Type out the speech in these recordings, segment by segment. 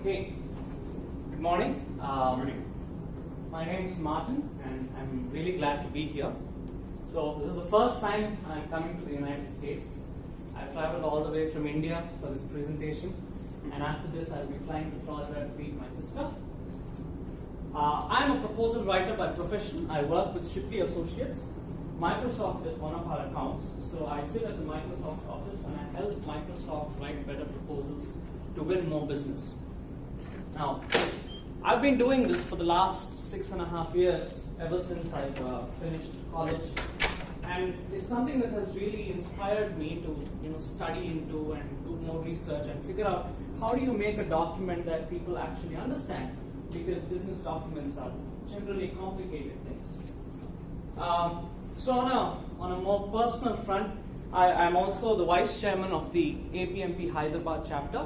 Okay, good morning. Morning. My name is Martin and I'm really glad to be here. So this is the first time I'm coming to the United States. I've traveled all the way from India for this presentation, and after this I'll be flying to Florida to meet my sister. I'm a proposal writer by profession. I work with Shipley Associates. Microsoft is one of our accounts, so I sit at the Microsoft office and I help Microsoft write better proposals to win more business. Now, I've been doing this for the last 6.5 years, ever since I've finished college, and it's something that has really inspired me to study into and do more research and figure out how do you make a document that people actually understand, because business documents are generally complicated things. So on a more personal front, I'm also the vice chairman of the APMP Hyderabad chapter,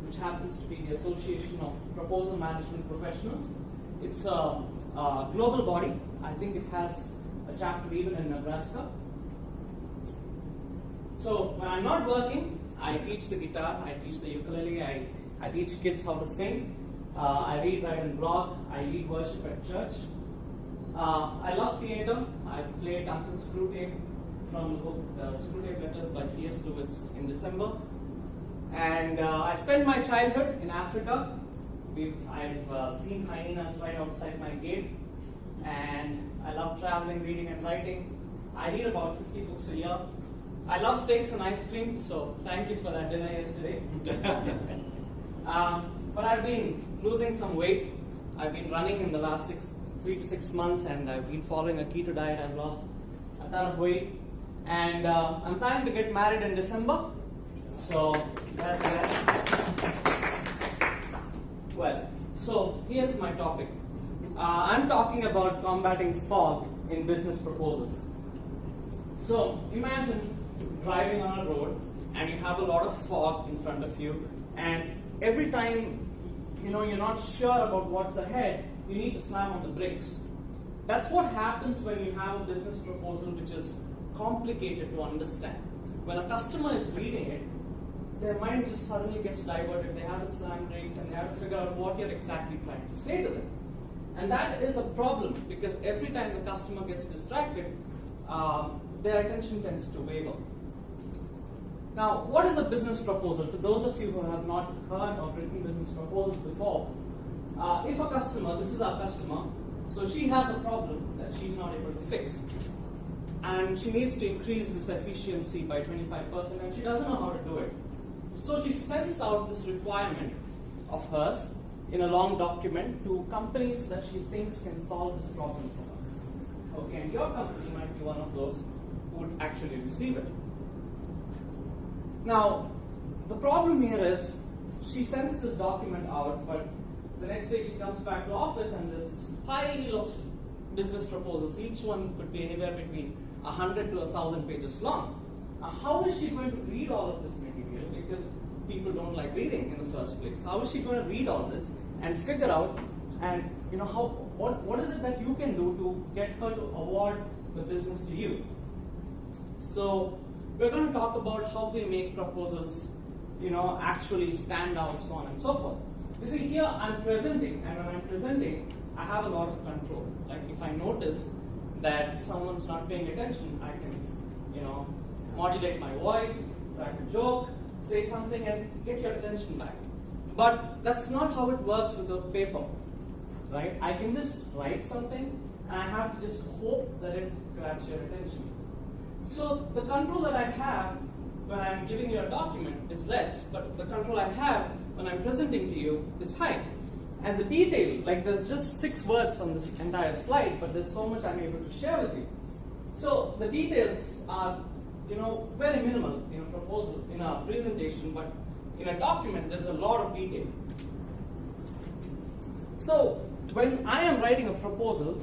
which happens to be the Association of Proposal Management Professionals. It's a global body. I think it has a chapter even in Nebraska. So when I'm not working, I teach the guitar, I teach the ukulele, I teach kids how to sing, I read, write, and blog, I lead worship at church. I love theater. I've played Uncle Screwtape from the book Screwtape Letters by C.S. Lewis in December. And I spent my childhood in Africa. I've seen hyenas right outside my gate. And I love traveling, reading, and writing. I read about 50 books a year. I love steaks and ice cream, so thank you for that dinner yesterday. But I've been losing some weight. I've been running in the last 3 to 6 months, and I've been following a keto diet. I've lost a ton of weight, and I'm planning to get married in December. So that's that. Well, so here's my topic. I'm talking about combating fog in business proposals. So imagine driving on a road and you have a lot of fog in front of you, and every time you're not sure about what's ahead, you need to slam on the brakes. That's what happens when you have a business proposal which is complicated to understand. When a customer is reading it, their mind just suddenly gets diverted. They have to slam brakes and they have to figure out what you're exactly trying to say to them. And that is a problem, because every time the customer gets distracted, their attention tends to waver. Now, what is a business proposal? To those of you who have not heard of written business proposals before, if a customer, this is our customer, so she has a problem that she's not able to fix, and she needs to increase this efficiency by 25%, and she doesn't know how to do it. So she sends out this requirement of hers in a long document to companies that she thinks can solve this problem for her. Okay, and your company might be one of those who would actually receive it. Now, the problem here is she sends this document out, but the next day she comes back to office and there's this pile of business proposals. Each one could be anywhere between 100 to 1,000 pages long. Now, how is she going to read all of this material? Because people don't like reading in the first place. How is she going to read all this and figure out, and what is it that you can do to get her to award the business to you? So we're going to talk about how we make proposals, actually stand out, so on and so forth. You see, here I'm presenting, and when I'm presenting, I have a lot of control. Like if I notice that someone's not paying attention, I can, modulate my voice, crack a joke, say something, and get your attention back. But that's not how it works with a paper, right? I can just write something, and I have to just hope that it grabs your attention. So the control that I have when I'm giving you a document is less, but the control I have when I'm presenting to you is high. And the detail, like there's just 6 words on this entire slide, but there's so much I'm able to share with you. So the details are, very minimal in a proposal, in a presentation, but in a document there's a lot of detail. So when I am writing a proposal,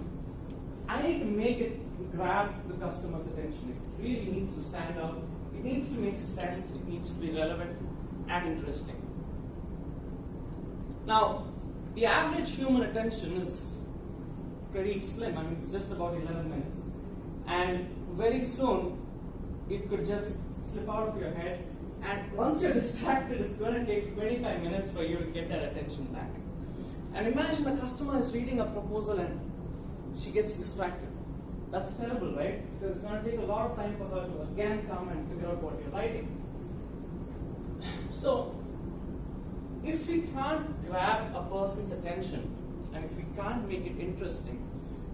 I need to make it grab the customer's attention. It really needs to stand out. It needs to make sense. It needs to be relevant and interesting. Now, the average human attention is pretty slim. I mean, it's just about 11 minutes. And very soon, it could just slip out of your head And once you're distracted, it's going to take 25 minutes for you to get that attention back. And imagine a customer is reading a proposal and she gets distracted. That's terrible, right? Because it's going to take a lot of time for her to again come and figure out what you're writing. So, if we can't grab a person's attention and if we can't make it interesting,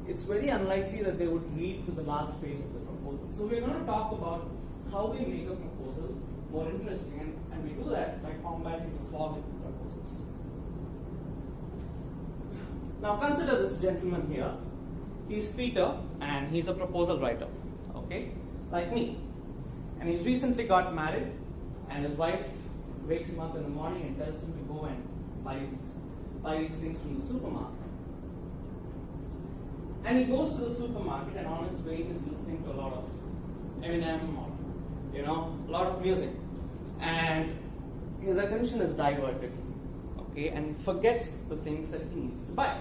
it's very unlikely that they would read to the last page of the proposal. So we're going to talk about how we make a proposal more interesting, and we do that by combating the fog in proposals. Now consider this gentleman here. He's Peter and he's a proposal writer, okay, like me. And he's recently got married and his wife wakes him up in the morning and tells him to go and buy these things from the supermarket. And he goes to the supermarket and on his way he's listening to a lot of Eminem or, a lot of music. And his attention is diverted, okay, and he forgets the things that he needs to buy.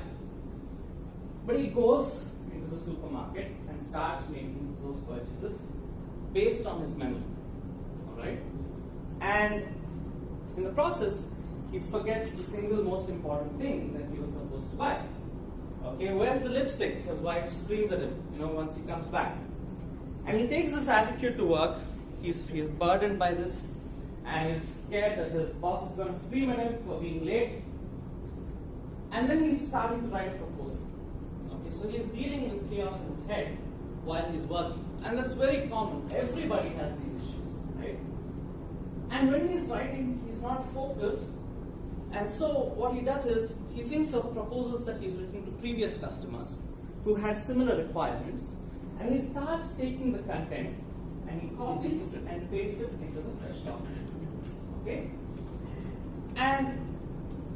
But he goes into the supermarket and starts making those purchases based on his memory, alright? And in the process, he forgets the single most important thing that he was supposed to buy. Okay, where's the lipstick? His wife screams at him, once he comes back. And he takes this attitude to work. He's burdened by this, and he's scared that his boss is going to scream at him for being late. And then he's starting to write a proposal. Okay, so he's dealing with chaos in his head while he's working. And that's very common. Everybody has these issues, right? And when he's writing, he's not focused. And so what he does is, he thinks of proposals that he's written to previous customers who had similar requirements, and he starts taking the content and he copies and pastes it into the fresh document. Okay? And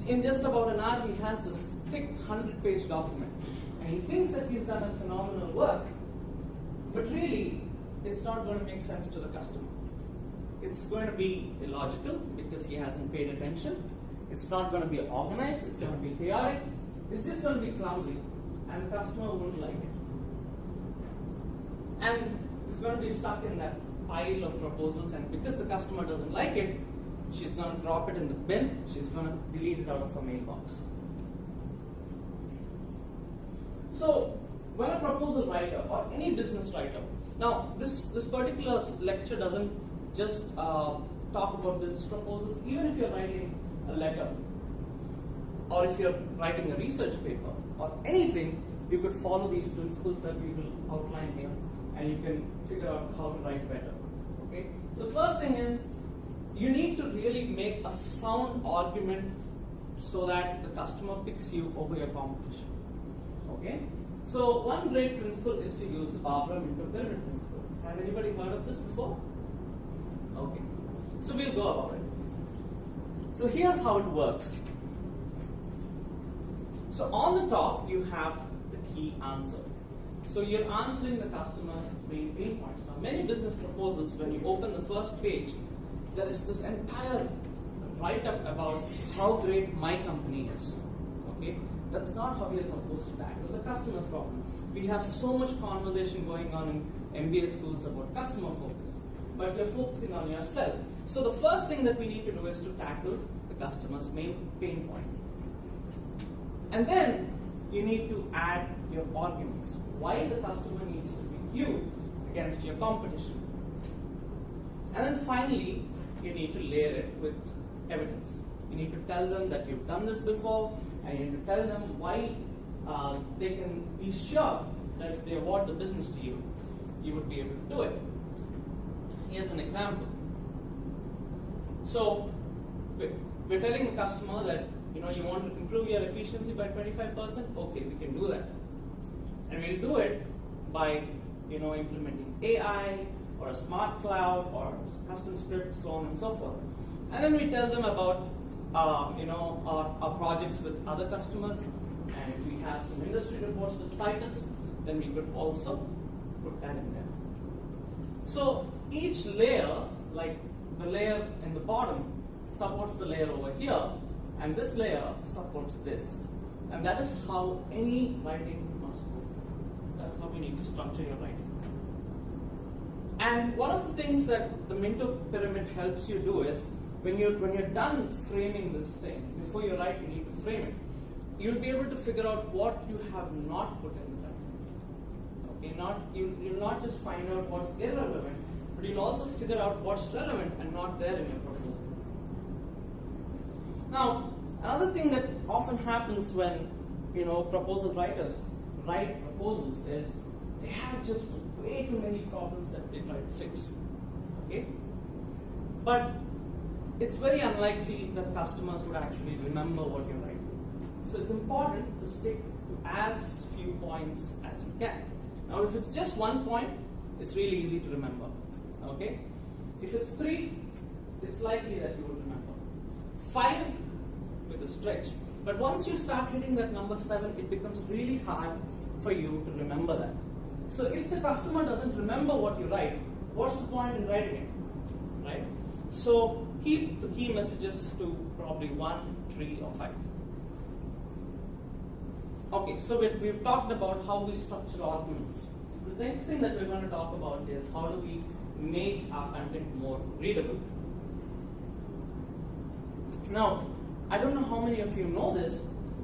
in just about an hour, he has this thick 100-page document. And he thinks that he's done a phenomenal work, but really, it's not going to make sense to the customer. It's going to be illogical because he hasn't paid attention. It's not going to be organized, it's going to be chaotic, it's just going to be clumsy, and the customer won't like it. And it's going to be stuck in that pile of proposals, and because the customer doesn't like it, she's going to drop it in the bin, she's going to delete it out of her mailbox. So, when a proposal writer or any business writer, now this particular lecture doesn't just talk about business proposals, even if you're writing a letter, or if you're writing a research paper, or anything, you could follow these principles that we will outline here, and you can figure out how to write better. Okay? So first thing is, you need to really make a sound argument so that the customer picks you over your competition. Okay? So one great principle is to use the Barbara Minto pyramid principle. Has anybody heard of this before? Okay. So we'll go about it. So here's how it works. So on the top, you have the key answer. So you're answering the customer's main pain points. Now, many business proposals, when you open the first page, there is this entire write-up about how great my company is. Okay? That's not how we are supposed to tackle the customer's problem. We have so much conversation going on in MBA schools about customer focus, but you're focusing on yourself. So the first thing that we need to do is to tackle the customer's main pain point. And then you need to add your arguments. Why the customer needs to pick you against your competition. And then finally, you need to layer it with evidence. You need to tell them that you've done this before, and you need to tell them why they can be sure that if they award the business to you, you would be able to do it. Here's an example. So, we're telling the customer that you want to improve your efficiency by 25%. Okay, we can do that, and we'll do it by implementing AI or a smart cloud or custom scripts, so on and so forth. And then we tell them about our projects with other customers, and if we have some industry reports that cite us, then we could also put that in there. So each layer, like the layer in the bottom, supports the layer over here, and this layer supports this. And that is how any writing must work. That's how we need to structure your writing. And one of the things that the Minto pyramid helps you do is, when you're done framing this thing, before you write, you need to frame it. You'll be able to figure out what you have not put in the writing. Okay, you'll not just find out what's irrelevant, but you'll also figure out what's relevant and not there in your proposal. Now, another thing that often happens when proposal writers write proposals is they have just way too many problems that they try to fix. Okay, but it's very unlikely that customers would actually remember what you're writing. So it's important to stick to as few points as you can. Now, if it's just 1 point, it's really easy to remember. Okay, if it's 3, it's likely that you will remember. 5 with a stretch. But once you start hitting that number 7, it becomes really hard for you to remember that. So if the customer doesn't remember what you write, what's the point in writing it, right? So keep the key messages to probably 1, 3, or 5. Okay, so we've talked about how we structure arguments. The next thing that we're going to talk about is how do we make our content more readable. Now, I don't know how many of you know this,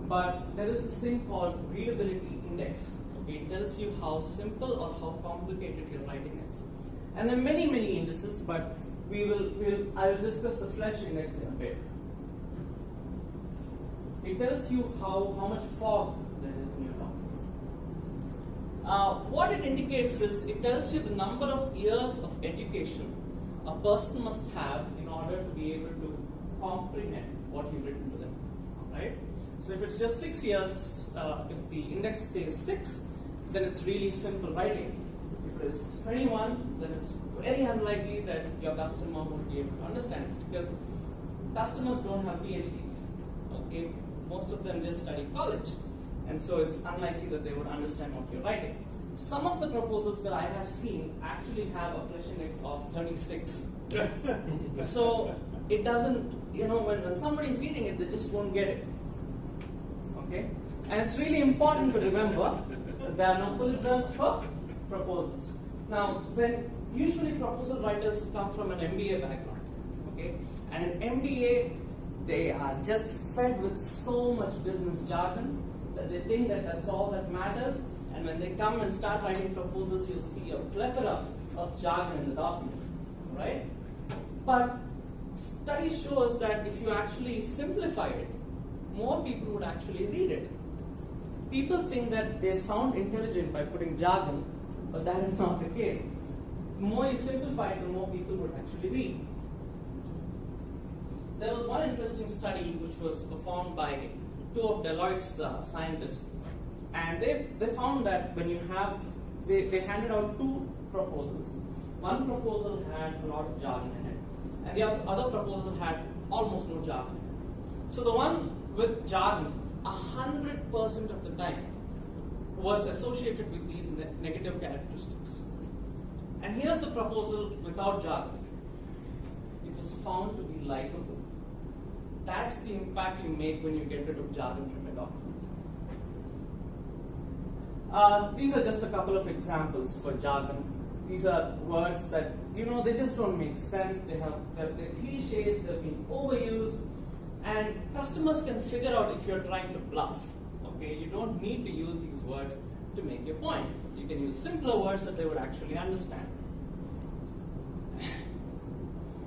but there is this thing called readability index. Okay, it tells you how simple or how complicated your writing is. And there are many indices, but I will discuss the flesh index in a bit. It tells you how much fog there is in your document. What it indicates is, it tells you the number of years of education a person must have in order to be able to comprehend what you've written to them, right? So if it's just 6 years, if the index says 6, then it's really simple writing. If it is 21, then it's very unlikely that your customer would be able to understand it, because customers don't have PhDs. Okay, most of them just study college, and so it's unlikely that they would understand what you're writing. Some of the proposals that I have seen actually have a flesh index of 36. So it doesn't, when somebody's reading it, they just won't get it. Okay? And it's really important to remember that there are no Pulitzers for proposals. Now, when usually proposal writers come from an MBA background, okay? And in MBA, they are just fed with so much business jargon that they think that that's all that matters. And when they come and start writing proposals, you'll see a plethora of jargon in the document, right? But study shows that if you actually simplify it, more people would actually read it. People think that they sound intelligent by putting jargon, but that is not the case. The more you simplify it, the more people would actually read. There was one interesting study which was performed by 2 of Deloitte's scientists, and they found that when you have, they handed out 2 proposals. One proposal had a lot of jargon in it, and the other proposal had almost no jargon in it. So the one with jargon, 100% of the time, was associated with these negative characteristics. And here's the proposal without jargon. It was found to be likable. That's the impact you make when you get rid of jargon from a document. These are just a couple of examples for jargon. These are words that, they just don't make sense. They're cliches, they've been overused, and customers can figure out if you're trying to bluff. Okay, you don't need to use these words to make your point. You can use simpler words that they would actually understand.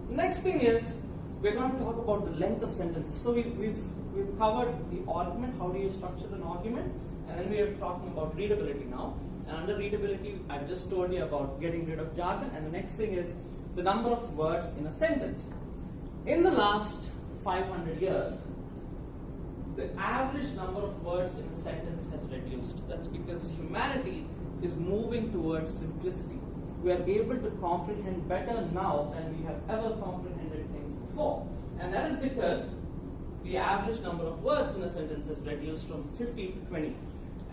The next thing is, we're going to talk about the length of sentences. So we've covered the argument, how do you structure an argument, and then we are talking about readability now. And under readability, I've just told you about getting rid of jargon, and the next thing is the number of words in a sentence. In the last 500 years, the average number of words in a sentence has reduced. That's because humanity is moving towards simplicity. We are able to comprehend better now than we have ever comprehended things before. And that is because the average number of words in a sentence has reduced from 50 to 20.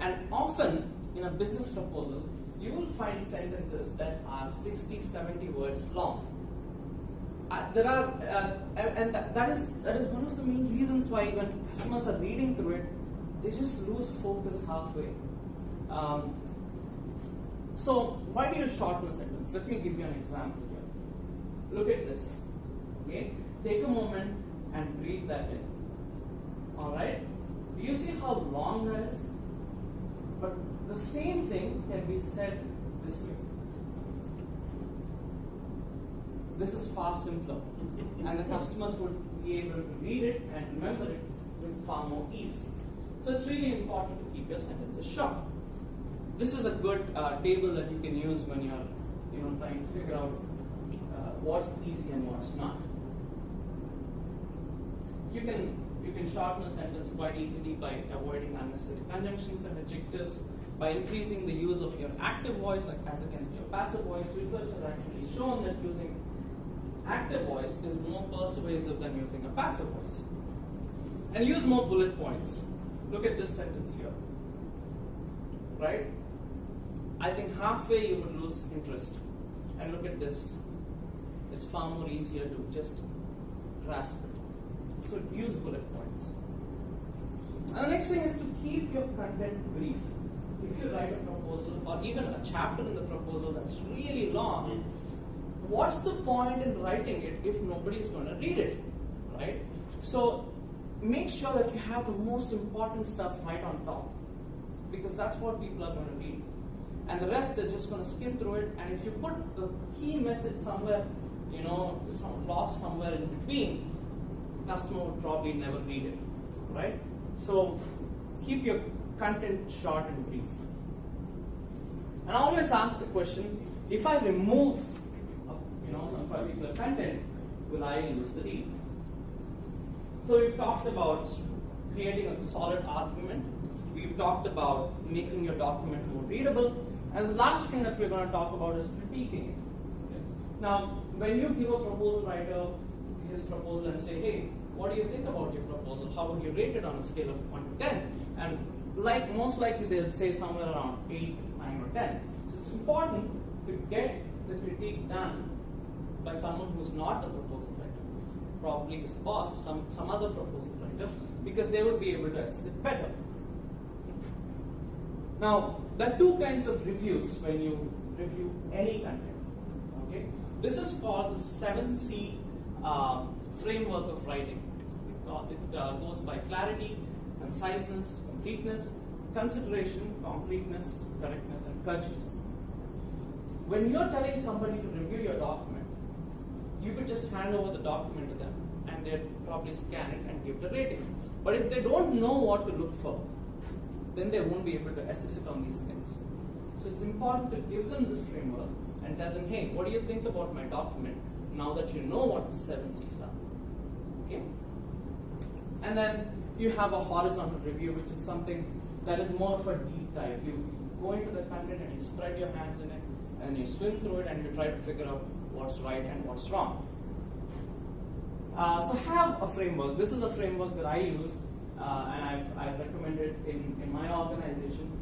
And often, in a business proposal, you will find sentences that are 60, 70 words long. That is one of the main reasons why when customers are reading through it, they just lose focus halfway. So why do you shorten a sentence? Let me give you an example here. Look at this. Okay, take a moment and breathe that in. All right. Do you see how long that is? But the same thing can be said this way. This is far simpler, and the customers would be able to read it and remember it with far more ease. So it's really important to keep your sentences short. This is a good table that you can use when you're trying to figure out what's easy and what's not. You can shorten a sentence quite easily by avoiding unnecessary conjunctions and adjectives, by increasing the use of your active voice as against your passive voice. Research has actually shown that using active voice is more persuasive than using a passive voice. And use more bullet points. Look at this sentence here. Right? I think halfway you would lose interest. And look at this. It's far more easier to just grasp it. So use bullet points. And the next thing is to keep your content brief. If you write a proposal or even a chapter in the proposal that's really long, what's the point in writing it if nobody is going to read it, right? So make sure that you have the most important stuff right on top, because that's what people are going to read. And the rest, they're just going to skim through it. And if you put the key message somewhere, lost somewhere in between, the customer would probably never read it, right? So keep your content short and brief. And I always ask the question, if I remove some particular content, will I lose the deal? So we've talked about creating a solid argument. We've talked about making your document more readable. And the last thing that we're going to talk about is critiquing it. Now, when you give a proposal writer his proposal and say, hey, what do you think about your proposal? How would you rate it on a scale of 1 to 10? And most likely they'll say somewhere around 8, 9 or 10. So it's important to get the critique done by someone who's not a proposal writer, probably his boss or some other proposal writer, because they would be able to assess it better. Now, there are two kinds of reviews when you review any content. Okay, this is called the 7C framework of writing. It goes by clarity, conciseness, completeness, consideration, concreteness, correctness, and consciousness. When you're telling somebody to review your document, you could just hand over the document to them and they'd probably scan it and give the rating. But if they don't know what to look for, then they won't be able to assess it on these things. So it's important to give them this framework and tell them, hey, what do you think about my document now that you know what the 7 C's are? Okay? And then you have a horizontal review, which is something that is more of a deep dive. You go into the content and you spread your hands in it and you swim through it and you try to figure out what's right and what's wrong. So have a framework. This is a framework that I use and I've recommended in my organization.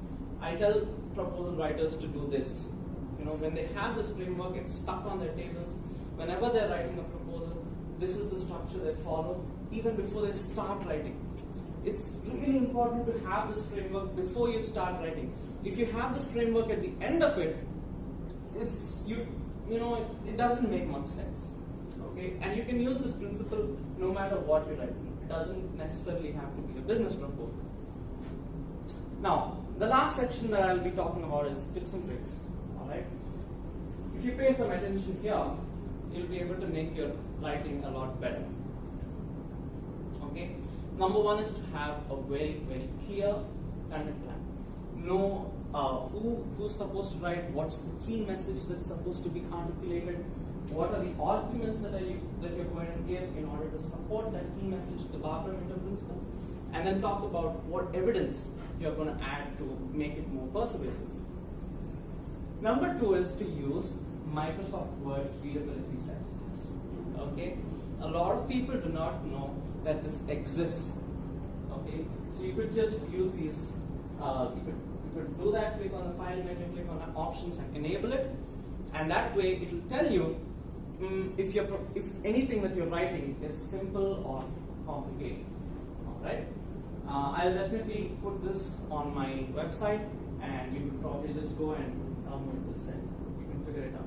I tell proposal writers to do this. When they have this framework, it's stuck on their tables. Whenever they're writing a proposal, this is the structure they follow, even before they start writing. It's really important to have this framework before you start writing. If you have this framework at the end of it, it doesn't make much sense. Okay, and you can use this principle no matter what you're writing. It doesn't necessarily have to be a business proposal. Now, the last section that I'll be talking about is tips and tricks. All right. If you pay some attention here, you'll be able to make your writing a lot better. Okay. Number one is to have a very, very clear content plan. Know who's supposed to write, what's the key message that's supposed to be articulated, what are the arguments that you're going to give in order to support that key message, the Barber-Minter principle, and then talk about what evidence you're going to add to make it more persuasive. Number two is to use Microsoft Word's readability statistics. Okay, a lot of people do not know that this exists. Okay, so you could just use these. You could do that. Click on the file menu, click on options, and enable it. And that way, it will tell you if anything that you're writing is simple or complicated. All right. I'll definitely put this on my website, and you could probably just go and come with this and you can figure it out.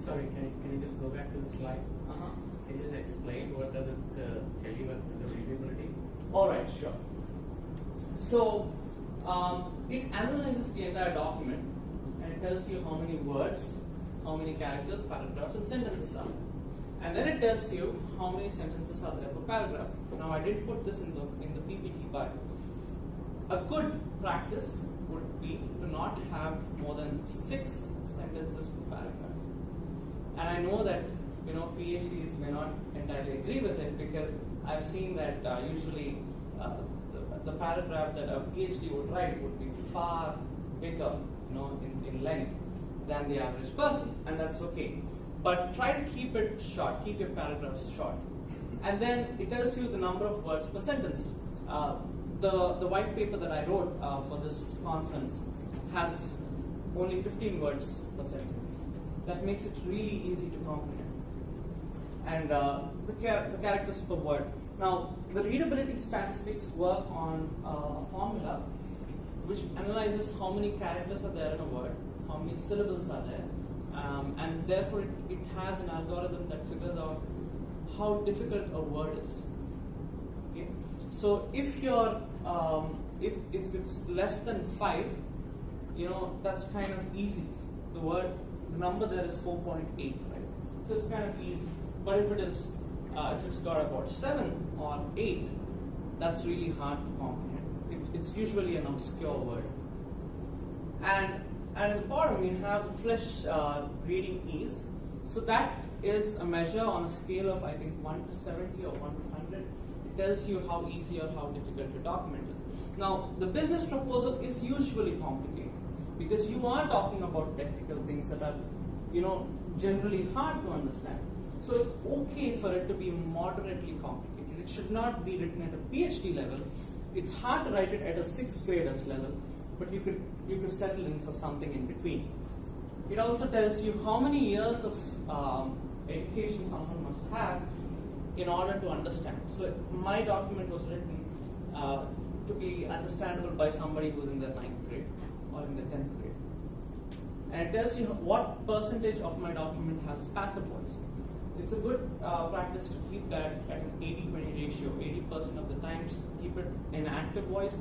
Sorry, can you just go back to the slide? Uh-huh. Can you just explain what does it tell you about the readability? All right, sure. So it analyzes the entire document and it tells you how many words, how many characters, paragraphs, and sentences are. And then it tells you how many sentences are there per paragraph. Now I did put this in the PPT, but a good practice would be to not have more than 6 sentences per paragraph. And I know that PhDs may not entirely agree with it because I've seen that usually the paragraph that a PhD would write would be far bigger, in length than the average person, and that's okay. But try to keep it short, keep your paragraphs short. And then it tells you the number of words per sentence. The white paper that I wrote for this conference has only 15 words per sentence. That makes it really easy to comprehend. And the characters per word. Now, the readability statistics work on a formula which analyzes how many characters are there in a word, how many syllables are there, and therefore it has an algorithm that figures out how difficult a word is. Okay, so if you're if it's less than 5, that's kind of easy. The number there is 4.8, right? So it's kind of easy. But if it's got about 7 or 8, that's really hard to comprehend. It's usually an obscure word. And at the bottom we have flesh reading ease. So that is a measure on a scale of, I think, 1 to 70 or 1 to 100. It tells you how easy or how difficult your document is. Now, the business proposal is usually complicated because you are talking about technical things that are, generally hard to understand. So it's okay for it to be moderately complicated. It should not be written at a PhD level. It's hard to write it at a 6th grader's level, but you could settle in for something in between. It also tells you how many years of education someone must have in order to understand. So my document was written to be understandable by somebody who's in the 9th grade or in the 10th grade. And it tells you what percentage of my document has passive voice. It's a good practice to keep that at an 80-20 ratio. 80% of the times keep it in active voice,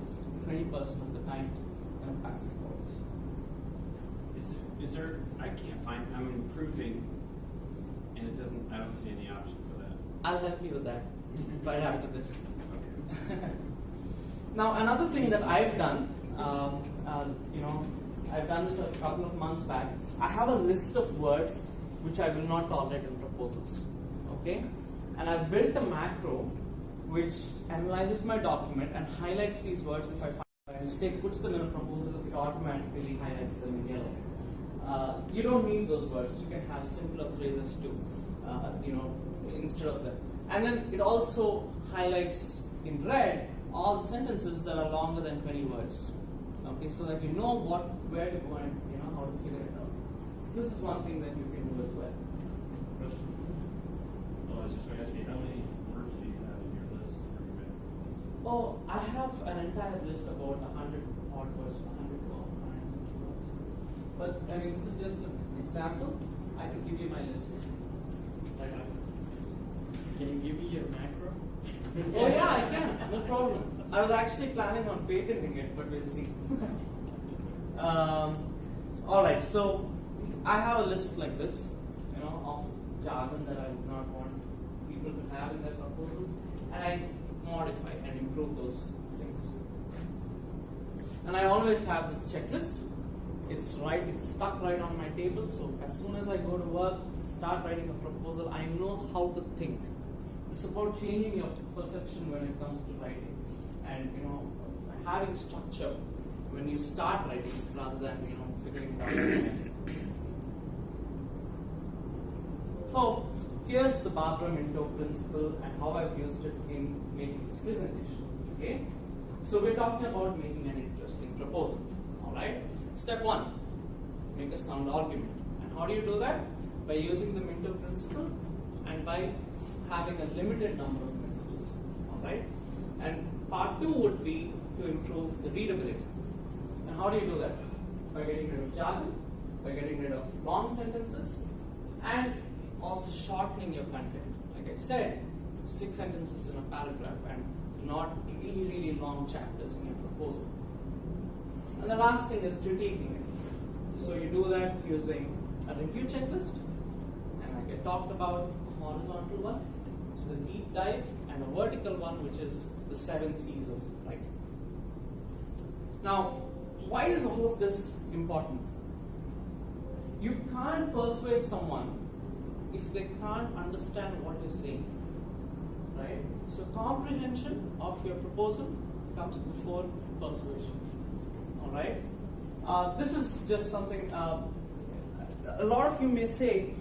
20% of the times in a passive voice. Is there? I can't find. I'm in proofing, and it doesn't. I don't see any option for that. I'll help you with that right after this. Okay. Now, another thing that I've done, I've done this a couple of months back. I have a list of words which I will not tolerate in proposals. Okay, and I've built a macro which analyzes my document and highlights these words if I find a mistake, puts them in a proposal, it automatically highlights them in yellow. You don't need those words. You can have simpler phrases too, instead of them. And then it also highlights in red all the sentences that are longer than 20 words. Okay, so that you know where to go and how to figure it out. So this is one thing that you can do as well. Question. I was just going to ask you, how many words do you have in your list? Oh, I have an entire list about 100 odd words, 100 or 150 words. But I mean, this is just an example. I can give you my list. Can you give me your macro? Oh yeah, I can. No problem. I was actually planning on patenting it, but we'll see. All right. So I have a list like this, of jargon that I would not want people to have in their proposals, and I modify and improve those things. And I always have this checklist. It's stuck right on my table. So as soon as I go to work, start writing a proposal, I know how to think. It's about changing your perception when it comes to writing, and having structure when you start writing rather than figuring it out. So here's the Barbara-Minto principle and how I've used it in making this presentation. Okay, so we're talking about making an interesting proposal. All right. Step 1: make a sound argument. And how do you do that? By using the Minto principle and by having a limited number of messages. Alright? And part 2 would be to improve the readability. And how do you do that? By getting rid of jargon by getting rid of long sentences and also shortening your content. Like I said, 6 sentences in a paragraph and not really, really long chapters in your proposal. And the last thing is critiquing it. So you do that using a review checklist, and like I talked about, a horizontal one, which is a deep dive, and a vertical one, which is the 7 C's of writing. Now, why is all of this important? You can't persuade someone if they can't understand what you're saying, right? So comprehension of your proposal comes before persuasion, all right? This is just something, a lot of you may say,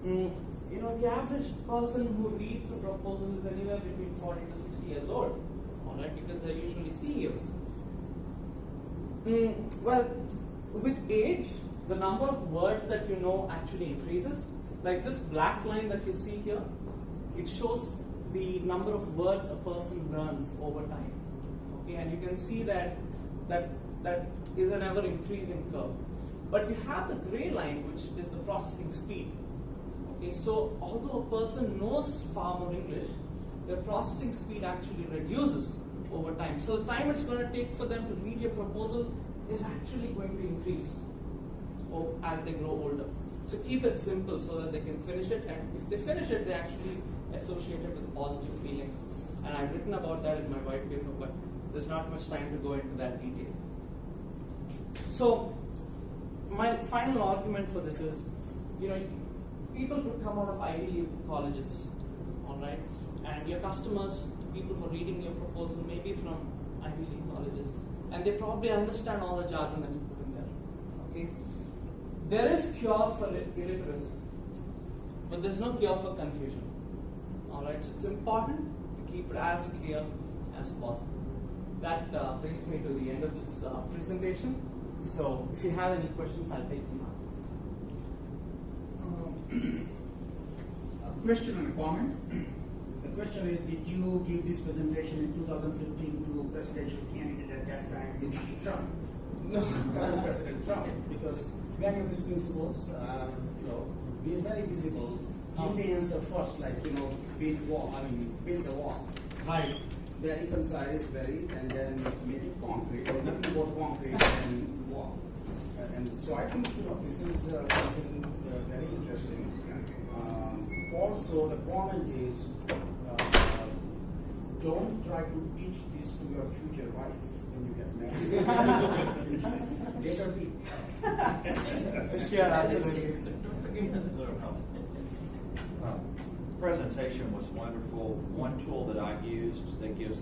the average person who reads a proposal is anywhere between 40 to 60 years old, all right, because they're usually CEOs. Well, with age, the number of words that you know actually increases. Like this black line that you see here, it shows the number of words a person learns over time. Okay, and you can see that is an ever increasing curve. But you have the gray line, which is the processing speed. Okay, so although a person knows far more English, their processing speed actually reduces over time. So the time it's going to take for them to read your proposal is actually going to increase as they grow older. So keep it simple so that they can finish it, and if they finish it, they actually associate it with positive feelings. And I've written about that in my white paper, but there's not much time to go into that detail. So my final argument for this is, people could come out of Ivy League colleges, all right, and your customers, people who are reading your proposal, may be from Ivy League colleges, and they probably understand all the jargon that you put in there. Okay, there is cure for illiteracy, but there's no cure for confusion. All right, so it's important to keep it as clear as possible. That brings me to the end of this presentation. So if you have any questions, I'll take them now. A question and a comment. The question is, did you give this presentation in 2015 to a presidential candidate at that time, Trump? No. President Trump, because many of these principles, being very visible, give the answer first, like, build the wall. Right. Very concise, and then make it concrete, or nothing but concrete and wall. And so I think, this is something very interesting. Also, the comment is, don't try to teach this to your future wife when you get married. Later be. Sure, absolutely. Presentation was wonderful. One tool that I used that gives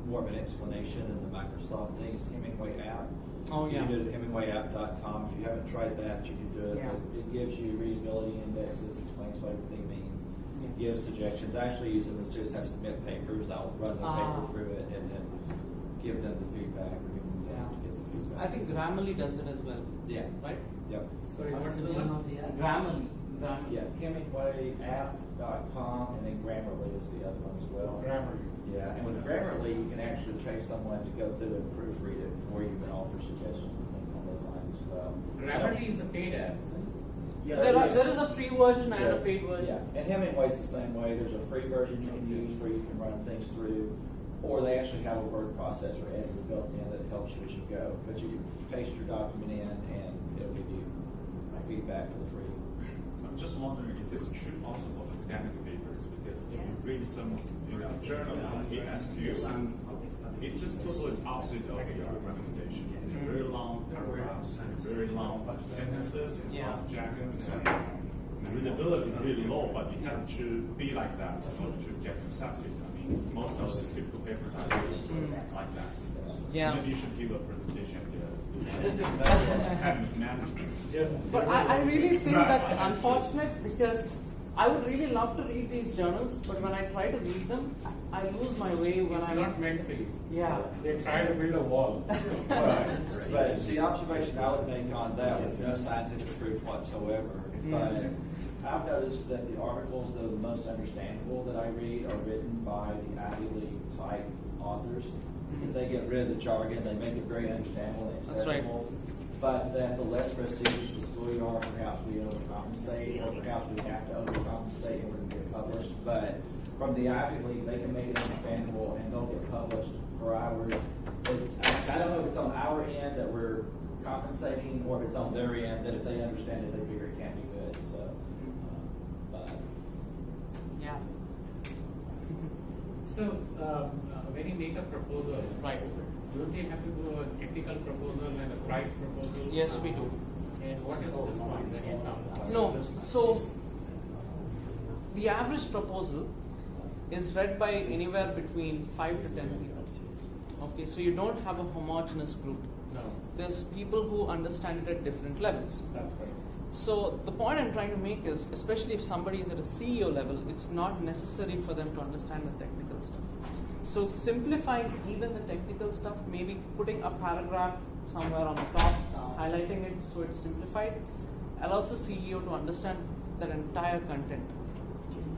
more of an explanation in the Microsoft thing is Hemingway app. Oh, yeah. You can do it at HemingwayApp.com. If you haven't tried that, you can do it. Yeah. It gives you readability indexes, explains what everything means, gives suggestions. I actually use it when students have to submit papers. I'll run the paper through it and then give them the feedback or give them the to get the feedback. I think Grammarly does it as well. Yeah. Right? Yep. Sorry, what's the name of the app? Grammarly. Yeah, HemingwayApp.com, and then Grammarly is the other one as well. Grammarly. Yeah, and with Grammarly, you can actually pay someone to go through and proofread it for you and offer suggestions and things on those lines as well. Grammarly is a paid app, isn't it? Yeah, There is a free version and a paid version. Yeah, and Hemingway's the same way. There's a free version you can use where you can run things through, or they actually have a word processor editor built in that helps you as you go. But you can paste your document in, and it'll give you feedback for the free. I'm just wondering if this is true also for academic papers, because if you read some journal, it asks you, it just totally opposite of your recommendation. Very long paragraphs and very long sentences and Yeah. long jargons. And the readability is really low, but you have to be like that in order to get accepted. I mean, most of the typical papers are used like that. Yeah. So maybe you should give a presentation to academic management. But I really think that's unfortunate, because I would really love to read these journals, but when I try to read them, I lose my way when It's I'm not meant for you. Yeah. They try to build a wall. Right. But the observation I would make on that, with no scientific proof whatsoever, but I've noticed that the articles that are the most understandable that I read are written by the Ivy League type authors. They get rid of the jargon, they make it very understandable and That's right. accessible. but that the less prestigious the school you are, perhaps we overcompensate, or perhaps we have to overcompensate in order to get published. But from the Ivy League, they can make it understandable and they'll get published for hours. I don't know if it's on our end that we're compensating or if it's on their end that if they understand it, they figure it can't be good. So, but Yeah. So, when you make a proposal, Right. don't you have to do a technical proposal and a price proposal? Yes, we do. And what is this one that you found? No, so the average proposal is read by anywhere between 5 to 10 people. Okay, so you don't have a homogeneous group. No, There's people who understand it at different levels. that's right. So the point I'm trying to make is, especially if somebody is at a CEO level, it's not necessary for them to understand the technical stuff. So simplifying even the technical stuff, maybe putting a paragraph somewhere on the top, highlighting it so it's simplified, allows the CEO to understand that entire content.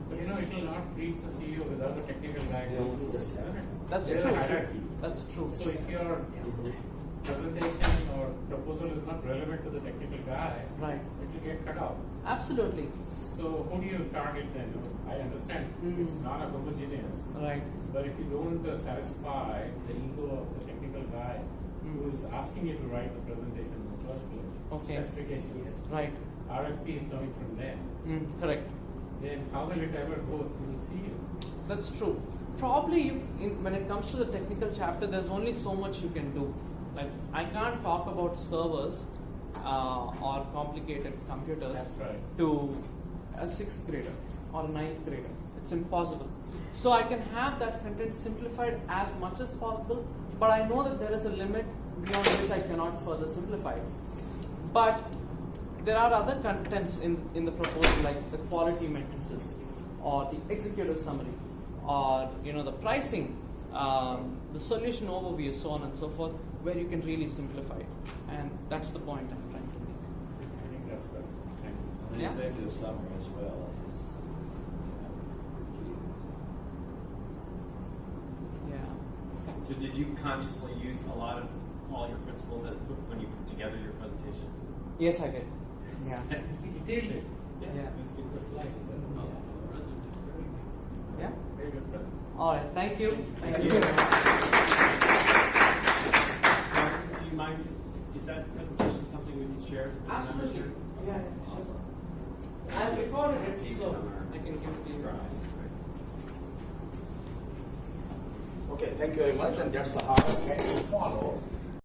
But it will not reach a CEO without a technical guy. That's There is true. a hierarchy. That's true. So if your presentation or proposal is not relevant to the technical guy, Right. it will get cut off. Absolutely. So who do you target then? I understand it's not a homogeneous, Right. but if you don't satisfy the ego of the technical guy who is asking you to write the presentation in the first place, Okay. specifications, Right. RFP is coming from them, Correct. then how will it ever go to the CEO? That's true. Probably when it comes to the technical chapter, there's only so much you can do. Like, I can't talk about servers or complicated computers That's right. to a 6th grader or a 9th grader. It's impossible. So I can have that content simplified as much as possible, but I know that there is a limit beyond which I cannot further simplify it. But there are other contents in the proposal, like the quality matrices or the executive summary or the pricing, the solution overview, so on and so forth, where you can really simplify it. And that's the point I'm trying to make. I think that's good. Thank you. the Yeah. executive summary as well is Yeah. So did you consciously use a lot of all your principles when you put together your presentation? Yes, I did. Yeah. You detailed it. Yeah. It's good for slides. Yeah. Very good, brother. All right. Thank you. Thank you. Do you mind? Is that presentation something we can share? with the members Absolutely. here? Yeah. Awesome. I recorded it, so I can give it to you. Okay, thank you very much, and that's the hard act to follow.